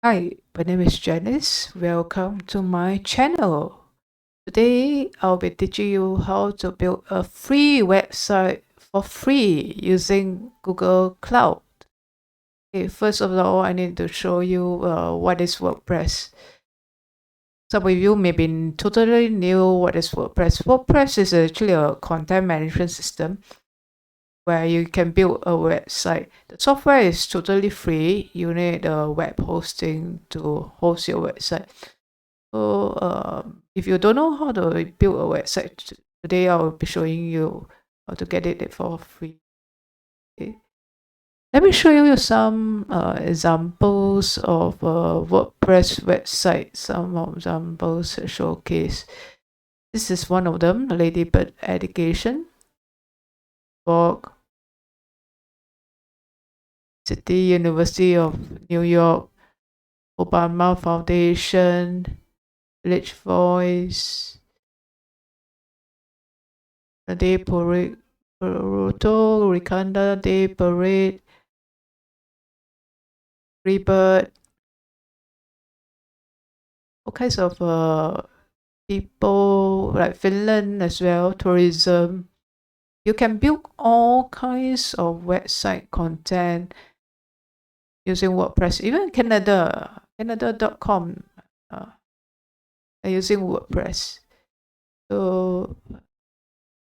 Hi, my name is Janice. Welcome to my channel. Today, I'll be teaching you how to build a free website for free using Google Cloud. Okay, first of all, I need to show you what is WordPress. Some of you may be totally new what is WordPress. WordPress is actually a content management system where you can build a website. The software is totally free. You need a web hosting to host your website. So if you don't know how to build a website, today I will be showing you how to get it for free. Okay. Let me show you some examples of WordPress website. Some examples showcase. This is one of them, Ladybird Education, blog, City University of New York, Obama Foundation, Village Voice, the Day Parade, Roto, Rikanda Day Parade, Rebirth, all kinds of people like Finland as well, tourism. You can build all kinds of website content using WordPress. Even Canada, Canada.com, are using WordPress. So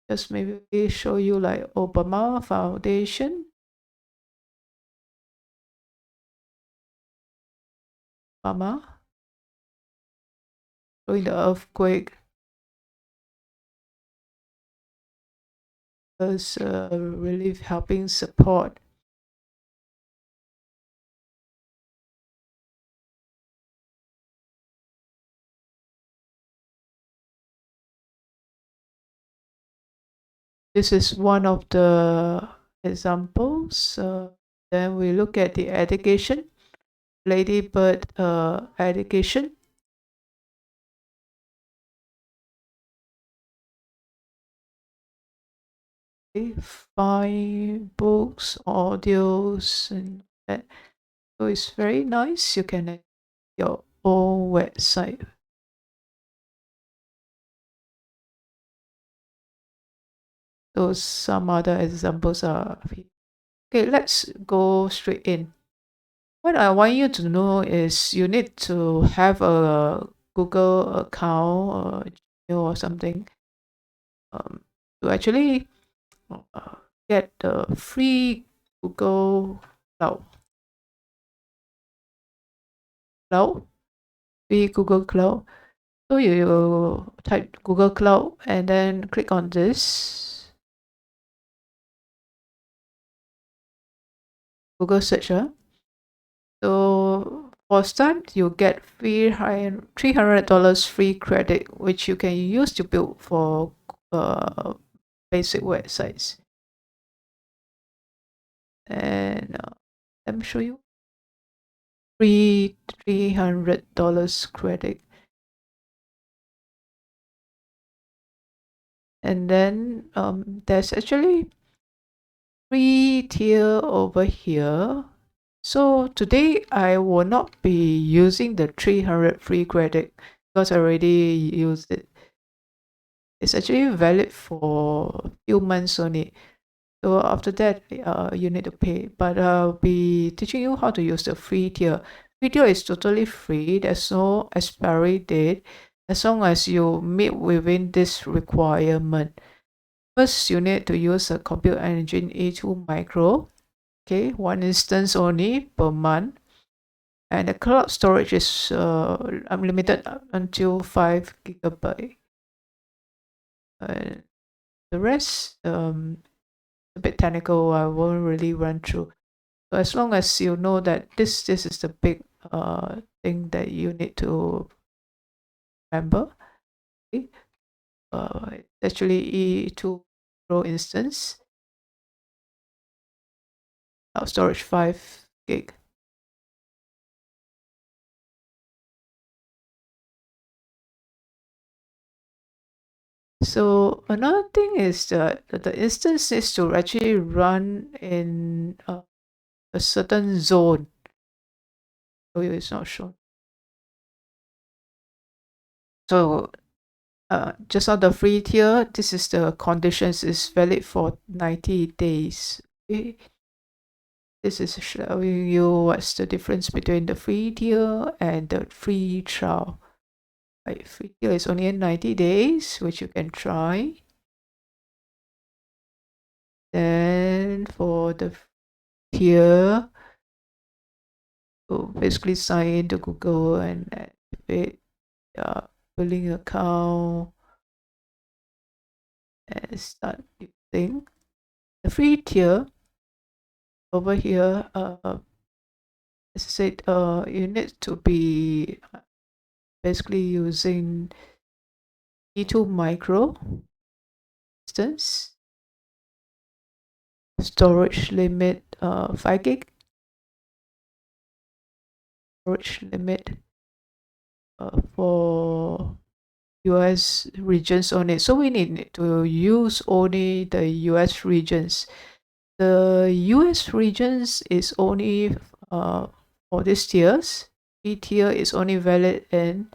just maybe show you like Obama Foundation, Obama, showing the earthquake, was relief helping support. This is one of the examples. Then we look at the education, Ladybird education. Okay, find books, audios, and that. So it's very nice. You can have your own website. Those some other examples are. Okay, let's go straight in. What I want you to know is you need to have a Google account or Gmail or something to actually uh, get the free Google Cloud. Free Google Cloud. So you type Google Cloud and then click on this Google search. So for start, you get $300 free credit, which you can use to build for basic websites. And let me show you free $300 credit. And then there's actually free tier over here. So today I will not be using the 300 free credit because I already used it. It's actually valid for a few months only. So after that, you need to pay. But I'll be teaching you how to use the free tier. Free tier is totally free. There's no expiry date as long as you meet within this requirement. First, you need to use a Compute Engine A2 Micro. Okay, one instance only per month. And the cloud storage is unlimited up until 5 gigabyte. The rest, a bit technical. I won't really run through. So as long as you know that this is the big thing that you need to remember. Okay? Actually E2 Pro instance, cloud storage 5 gig. So another thing is that the instance needs to actually run in a certain zone. show you, it's not shown. So just on the free tier, this is the conditions, is valid for 90 days. Okay. This is showing you what's the difference between the free tier and the free trial. Right, free tier is only in 90 days, which you can try. Then for the tier, you basically sign into Google and activate your billing account and start using. The free tier over here, as I said, you need to be basically using E2 micro instance, storage limit 5 gig, storage limit for US regions only. So we need to use only the US regions. The US regions is only for these tiers. B tier is only valid in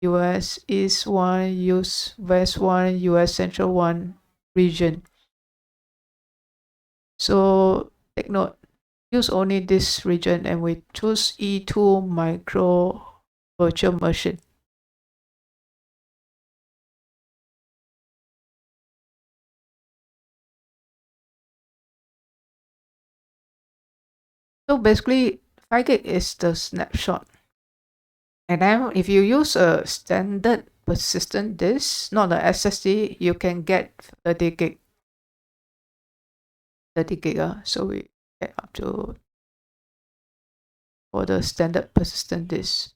US East 1, US West 1, US Central 1 region. So take note, use only this region, and we choose E2 micro virtual machine. So basically 5 gig is the snapshot. And then if you use a standard persistent disk, not the SSD, you can get 30 gig. 30 gig. So we get up to for the standard persistent disk.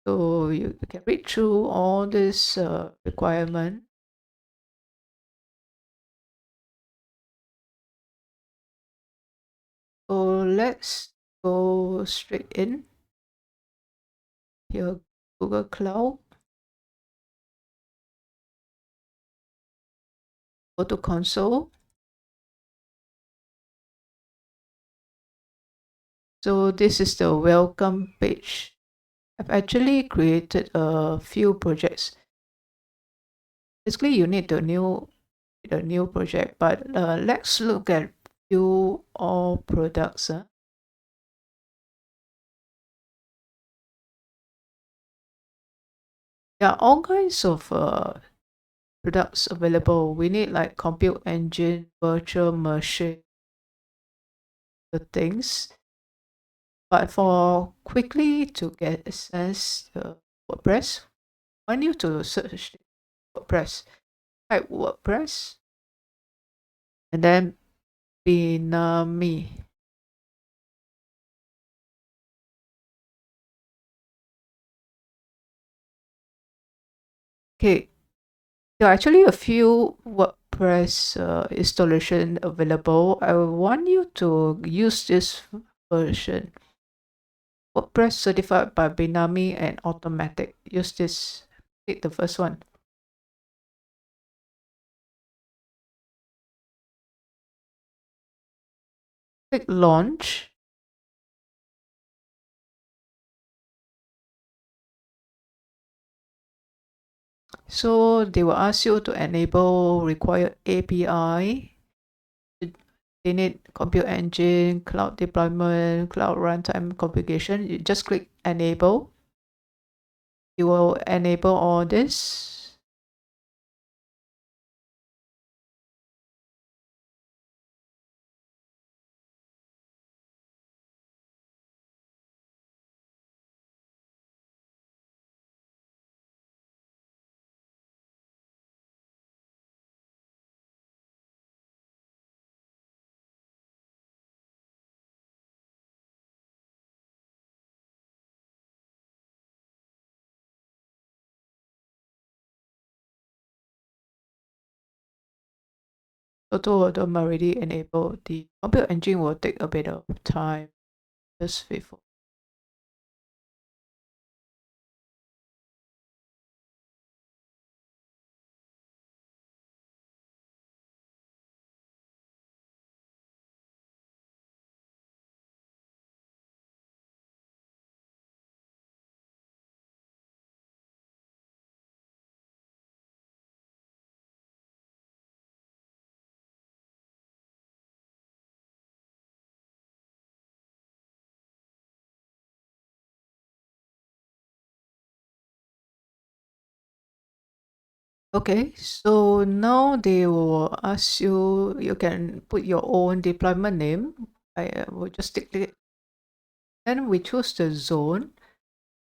So you can read through all this requirement. So let's go straight in here, Google Cloud. Go to console. So this is the welcome page. I've actually created a few projects. Basically, you need a new project, but let's look at few all products. There are all kinds of products available. We need like compute engine, virtual machine, the things. But for quickly to get access to WordPress, I need to search WordPress. Type WordPress and then Bitnami. Okay, there are actually a few WordPress installation available. I want you to use this version. WordPress certified by Bitnami and automatic. Use this. Pick the first one. Click launch. So they will ask you to enable required API. They need compute engine, cloud deployment, cloud runtime configuration. You just click enable. You will enable all this. Total them already enabled. The compute engine will take a bit of time. Just wait for. Okay, so now they will ask you, you can put your own deployment name. I will just stick it. Then we choose the zone.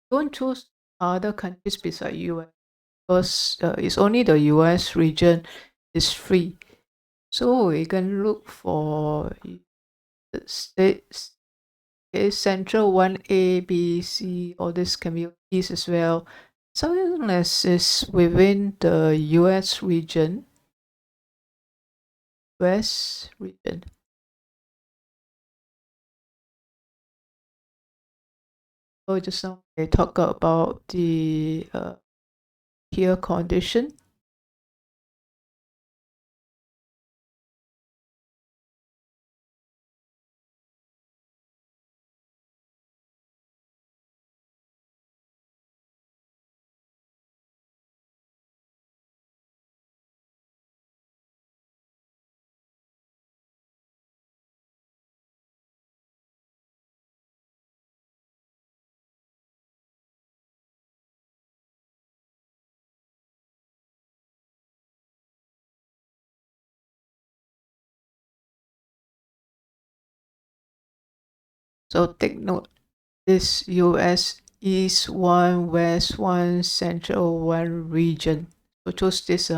Don't choose other countries beside US because it's only the US region is free. So we can look for the states. Okay, Central 1A, B, C, all these can be used as well. So as is within the US region, West region. So just now they talk about the peer condition. So take note, this US East 1, West 1, Central 1 region. So choose this.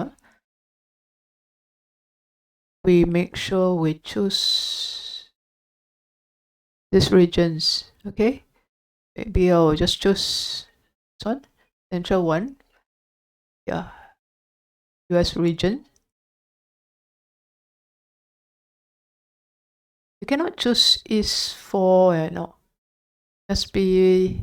We make sure we choose these regions. Okay, maybe I'll just choose this one, Central 1. Yeah, US region. You cannot choose East 4 and all. Just be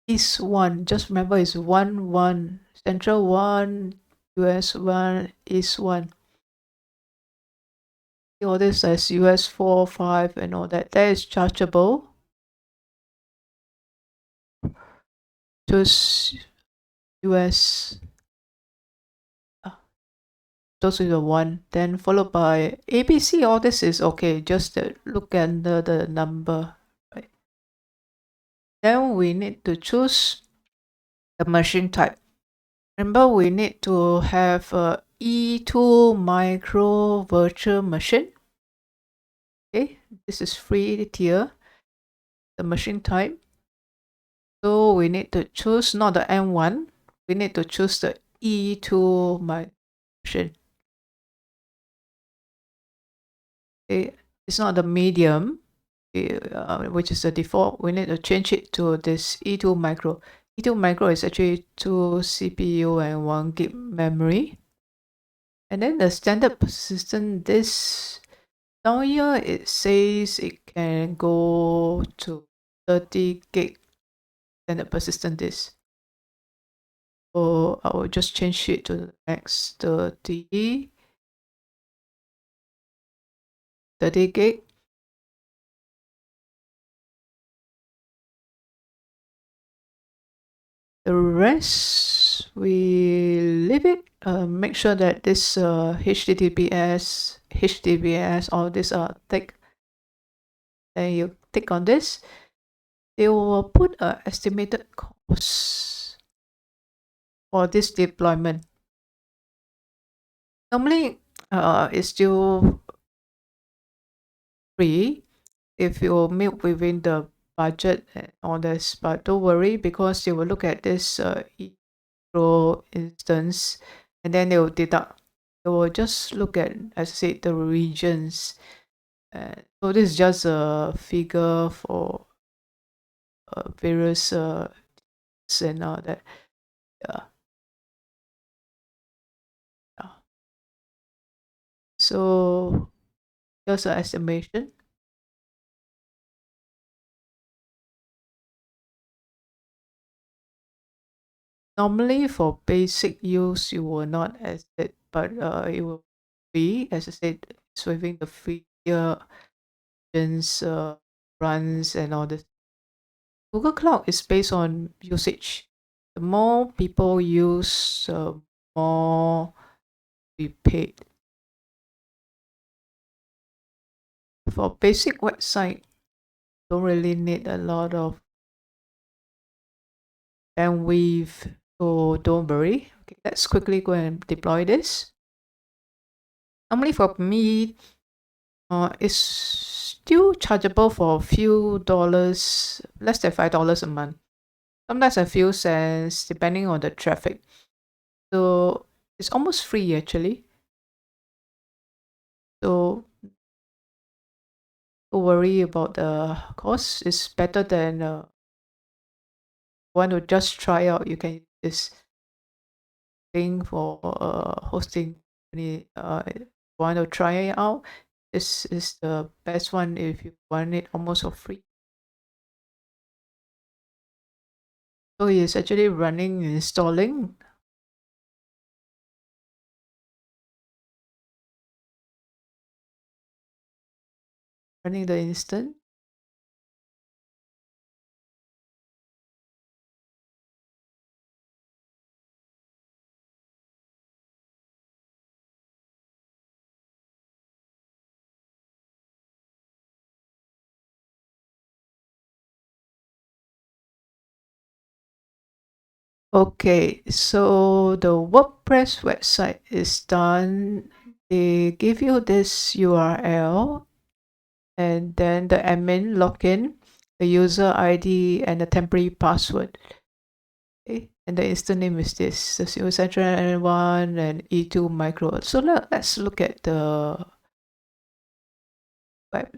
East 1. Just remember it's 1 1. Central 1, US 1, East 1. All this as US 4, 5, and all that. That is chargeable. Choose US. Those are the one. Then followed by ABC. All this is okay. Just look at the number. Right. Then we need to choose the machine type. Remember, we need to have a E2 micro virtual machine. Okay, this is free tier, the machine type. So we need to choose not the M1, we need to choose the E2 machine. Okay, it's not the medium, which is the default. We need to change it to this E2 micro. E2 micro is actually 2 CPU and 1 gig memory. And then the standard persistent disk, down here it says it can go to 30 gig standard persistent disk. So I will just change it to the max 30 gig. The rest we leave it. Make sure that this HTTPS, all these are tick. Then you tick on this. They will put an estimated cost for this deployment. Normally, it's still free if you meet within the budget and all this, but don't worry because they will look at this pro instance and then they will deduct. They will just look at, as I said, the regions. So this is just a figure for various and all that. Yeah. Yeah. So just an estimation. Normally for basic use, you will not as it, but it will be, as I said, it's within the free year runs and all this. Google Cloud is based on usage. The more people use, more we paid. For basic website, don't really need a lot of bandwidth, so don't worry. Okay, let's quickly go and deploy this. Normally for me, it's still chargeable for a few dollars, less than $5 a month. Sometimes a few cents, depending on the traffic. So it's almost free actually. So don't worry about the cost. It's better than want to just try out. You can use this thing for hosting. Want to try it out? This is the best one if you want it almost for free. So it's actually running, installing. Running the instant. Okay, so the WordPress website is done. They give you this URL and then the admin login, the user ID, and the temporary password. Okay, and the instant name is this, the Central one and E2 Micro. So let's look at the web.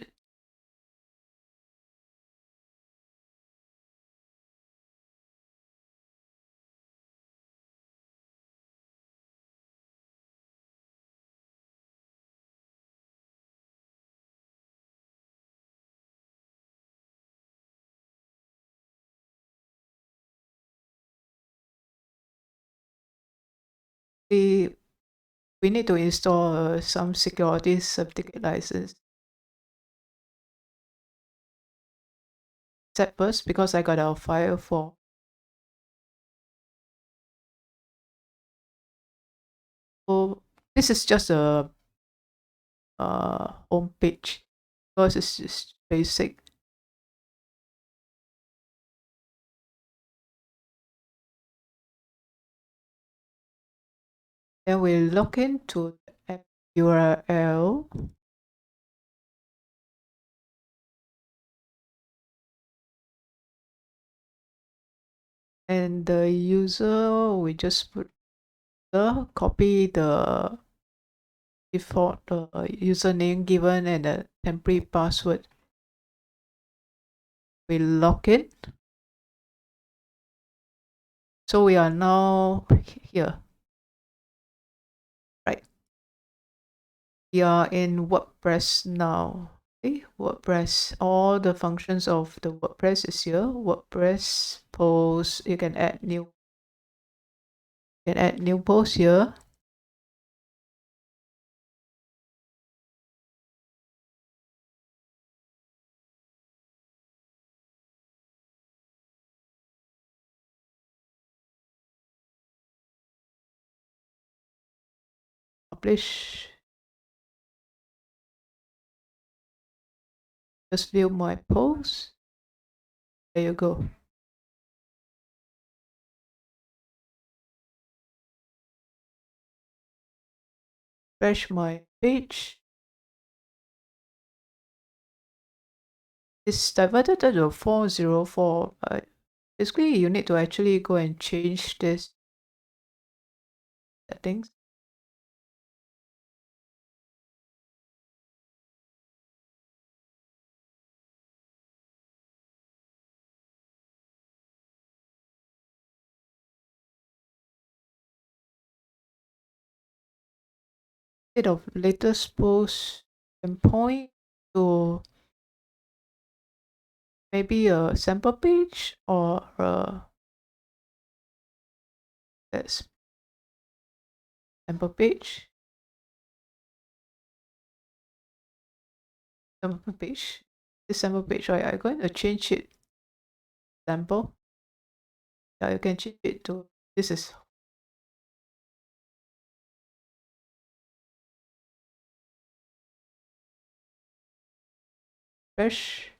We need to install some security certificate license. Set first because I got a file for. So this is just a home page because it's just basic. Then we log into the app URL. And the user, we just put copy the default username given and the temporary password. We log in. So we are now here, right? We are in WordPress now. Okay, WordPress, all the functions of the WordPress is here. WordPress post, you can add new posts here. Publish. Just view my post. There you go. Refresh my page. It's diverted to 404. Basically, you need to actually go and change this settings. Instead of latest post, and point to maybe a sample page or that's sample page. Sample page. This sample page, right? I'm going to change it. Sample. Yeah, you can change it to this is fresh.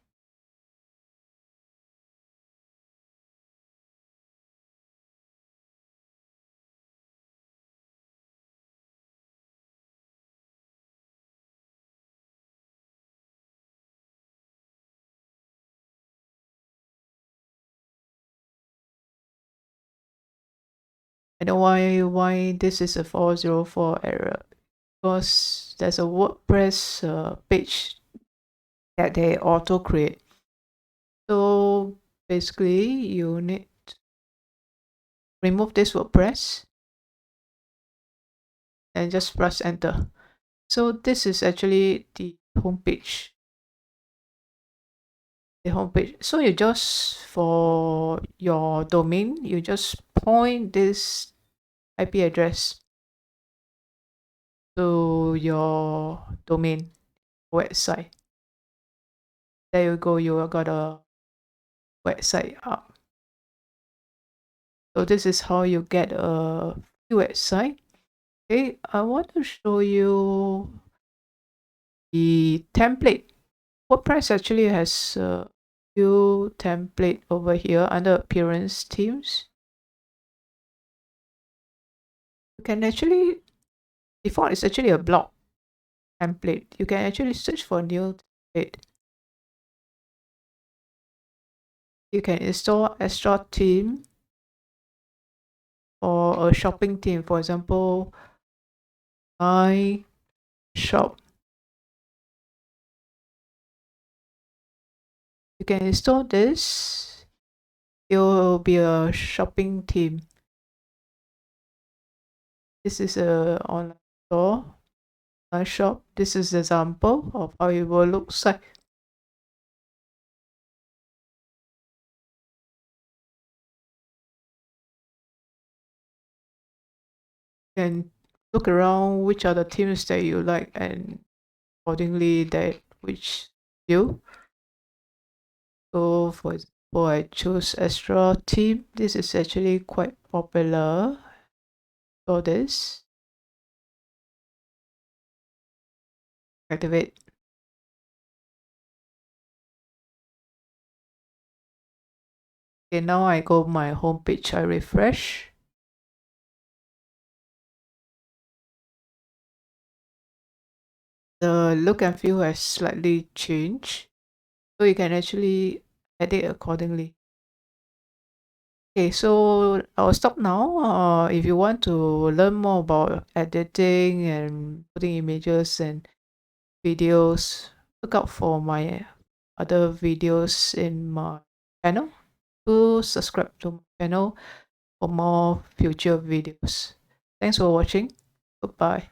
I know why this is a 404 error, because there's a WordPress page that they auto create. So basically you need to remove this WordPress and just press enter. So this is actually the homepage. So you just, for your domain, you just point this IP address to your domain website. There you go, you got a website up. So this is how you get a website. Okay, I want to show you the template. WordPress actually has a few template over here under appearance themes. You can actually, default is actually a blog template. You can actually search for new template. You can install extra theme or a shopping theme. For example, my shop. You can install this. It will be a shopping theme. This is a online store, my shop. This is an example of how it will look like. You can look around which are the themes that you like, and accordingly that which you. So for example, I choose extra theme. This is actually quite popular. So this, activate. Okay, now I go my home page, I refresh. The look and feel has slightly changed, so you can actually edit accordingly. Okay, so I'll stop now. If you want to learn more about editing and putting images and videos, look out for my other videos in my channel. Do subscribe to my channel for more future videos. Thanks for watching. Goodbye.